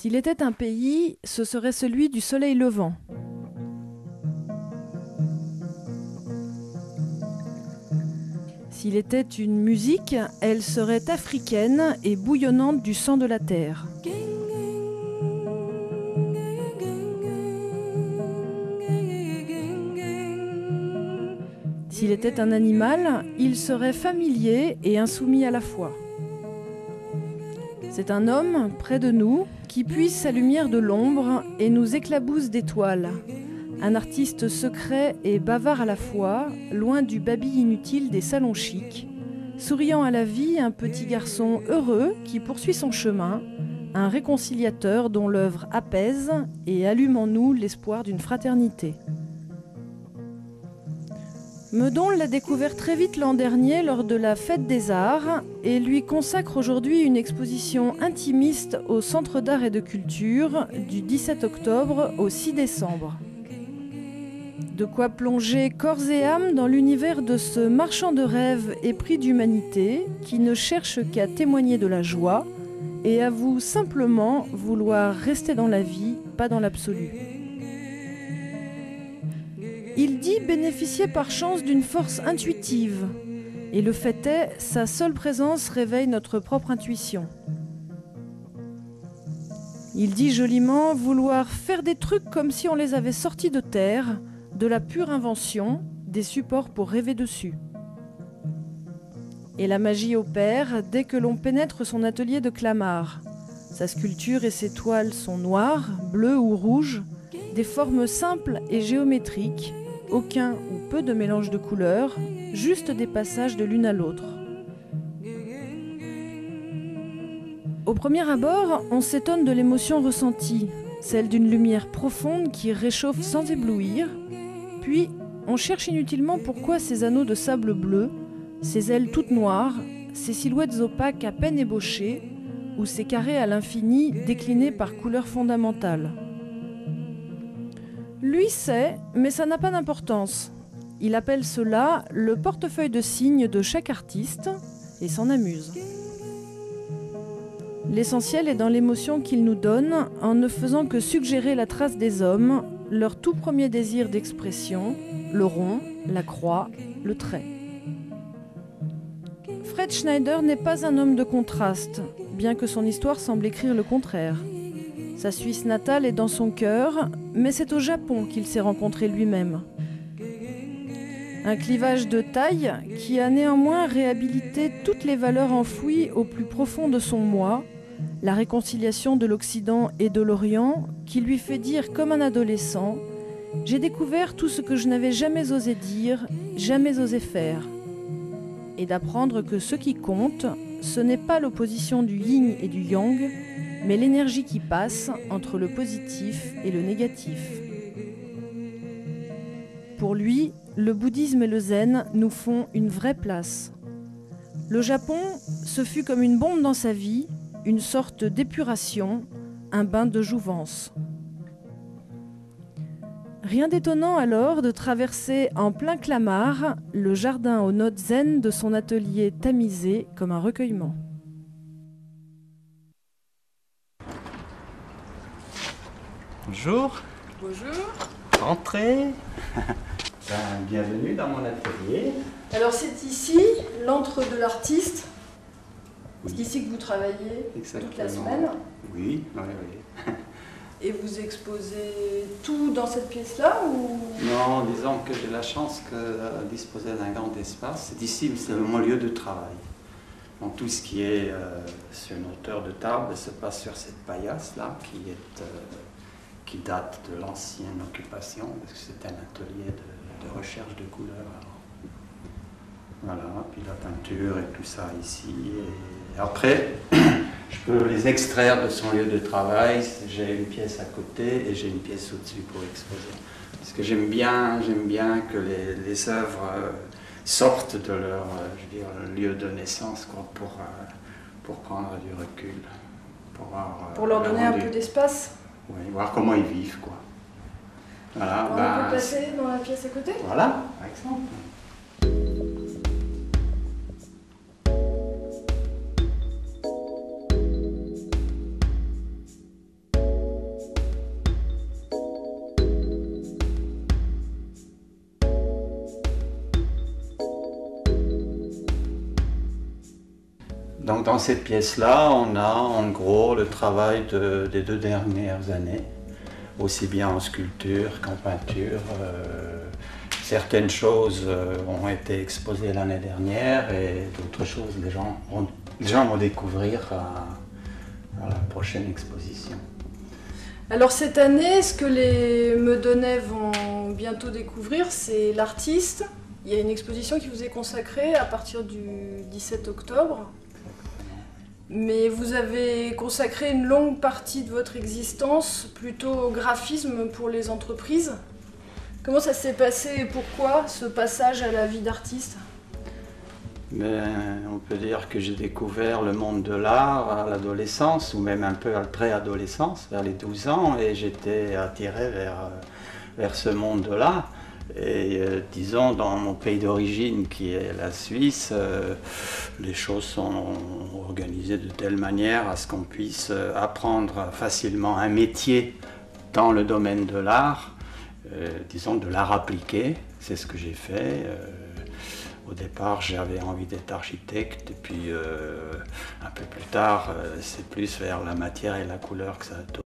S'il était un pays, ce serait celui du soleil levant. S'il était une musique, elle serait africaine et bouillonnante du sang de la terre. S'il était un animal, il serait familier et insoumis à la fois. C'est un homme, près de nous, qui puise sa lumière de l'ombre et nous éclabousse d'étoiles. Un artiste secret et bavard à la fois, loin du babil inutile des salons chics. Souriant à la vie, un petit garçon heureux qui poursuit son chemin, un réconciliateur dont l'œuvre apaise et allume en nous l'espoir d'une fraternité. Meudon l'a découvert très vite l'an dernier lors de la Fête des Arts et lui consacre aujourd'hui une exposition intimiste au Centre d'Art et de Culture du 17 octobre au 6 décembre. De quoi plonger corps et âme dans l'univers de ce marchand de rêves épris d'humanité qui ne cherche qu'à témoigner de la joie et avoue simplement vouloir rester dans la vie, pas dans l'absolu. Il dit bénéficier par chance d'une force intuitive. Et le fait est, sa seule présence réveille notre propre intuition. Il dit joliment vouloir faire des trucs comme si on les avait sortis de terre, de la pure invention, des supports pour rêver dessus. Et la magie opère dès que l'on pénètre son atelier de Clamart. Sa sculpture et ses toiles sont noires, bleues ou rouges, des formes simples et géométriques, aucun ou peu de mélange de couleurs, juste des passages de l'une à l'autre. Au premier abord, on s'étonne de l'émotion ressentie, celle d'une lumière profonde qui réchauffe sans éblouir, puis on cherche inutilement pourquoi ces anneaux de sable bleu, ces ailes toutes noires, ces silhouettes opaques à peine ébauchées, ou ces carrés à l'infini déclinés par couleurs fondamentales. Lui sait, mais ça n'a pas d'importance. Il appelle cela le portefeuille de signes de chaque artiste et s'en amuse. L'essentiel est dans l'émotion qu'il nous donne en ne faisant que suggérer la trace des hommes, leur tout premier désir d'expression, le rond, la croix, le trait. Fred Schneider n'est pas un homme de contraste, bien que son histoire semble écrire le contraire. Sa Suisse natale est dans son cœur, mais c'est au Japon qu'il s'est rencontré lui-même. Un clivage de taille qui a néanmoins réhabilité toutes les valeurs enfouies au plus profond de son moi, la réconciliation de l'Occident et de l'Orient qui lui fait dire comme un adolescent « J'ai découvert tout ce que je n'avais jamais osé dire, jamais osé faire » et d'apprendre que ce qui compte, ce n'est pas l'opposition du yin et du yang, mais l'énergie qui passe entre le positif et le négatif. Pour lui, le bouddhisme et le zen nous font une vraie place. Le Japon, ce fut comme une bombe dans sa vie, une sorte d'épuration, un bain de jouvence. Rien d'étonnant alors de traverser en plein Clamart le jardin aux notes zen de son atelier tamisé comme un recueillement. Bonjour. Bonjour. Entrez. Bienvenue dans mon atelier. Alors c'est ici l'antre de l'artiste. C'est ici que vous travaillez. Exactement. Toute la semaine. Oui, oui, oui. Et vous exposez tout dans cette pièce-là ou... Non, disons que j'ai la chance de disposer d'un grand espace. Ici, c'est mon lieu de travail. Donc tout ce qui est sur une hauteur de table se passe sur cette paillasse-là, qui date de l'ancienne occupation, parce que c'est un atelier de recherche de couleurs. Voilà, puis la peinture et tout ça ici. Et après, je peux les extraire de son lieu de travail. J'ai une pièce à côté et j'ai une pièce au-dessus pour exposer. Parce que j'aime bien que les œuvres sortent de leur lieu de naissance, quoi, pour prendre du recul. Pour leur donner un peu d'espace. Oui, voir comment ils vivent, quoi. Voilà, on peut passer dans la pièce à côté? Voilà, par exemple. Donc dans cette pièce-là, on a en gros le travail des 2 dernières années, aussi bien en sculpture qu'en peinture. Certaines choses ont été exposées l'année dernière et d'autres choses les gens vont découvrir à la prochaine exposition. Alors cette année, ce que les Meudonnais vont bientôt découvrir, c'est l'artiste. Il y a une exposition qui vous est consacrée à partir du 17 octobre. Mais vous avez consacré une longue partie de votre existence plutôt au graphisme pour les entreprises. Comment ça s'est passé et pourquoi ce passage à la vie d'artiste? On peut dire que j'ai découvert le monde de l'art à l'adolescence, ou même un peu à la préadolescence, vers les 12 ans, et j'étais attiré vers ce monde-là. Et disons, dans mon pays d'origine, qui est la Suisse, les choses sont organisées de telle manière à ce qu'on puisse apprendre facilement un métier dans le domaine de l'art, disons de l'art appliqué. C'est ce que j'ai fait. Au départ, j'avais envie d'être architecte, et puis un peu plus tard, c'est plus vers la matière et la couleur que ça a tourné.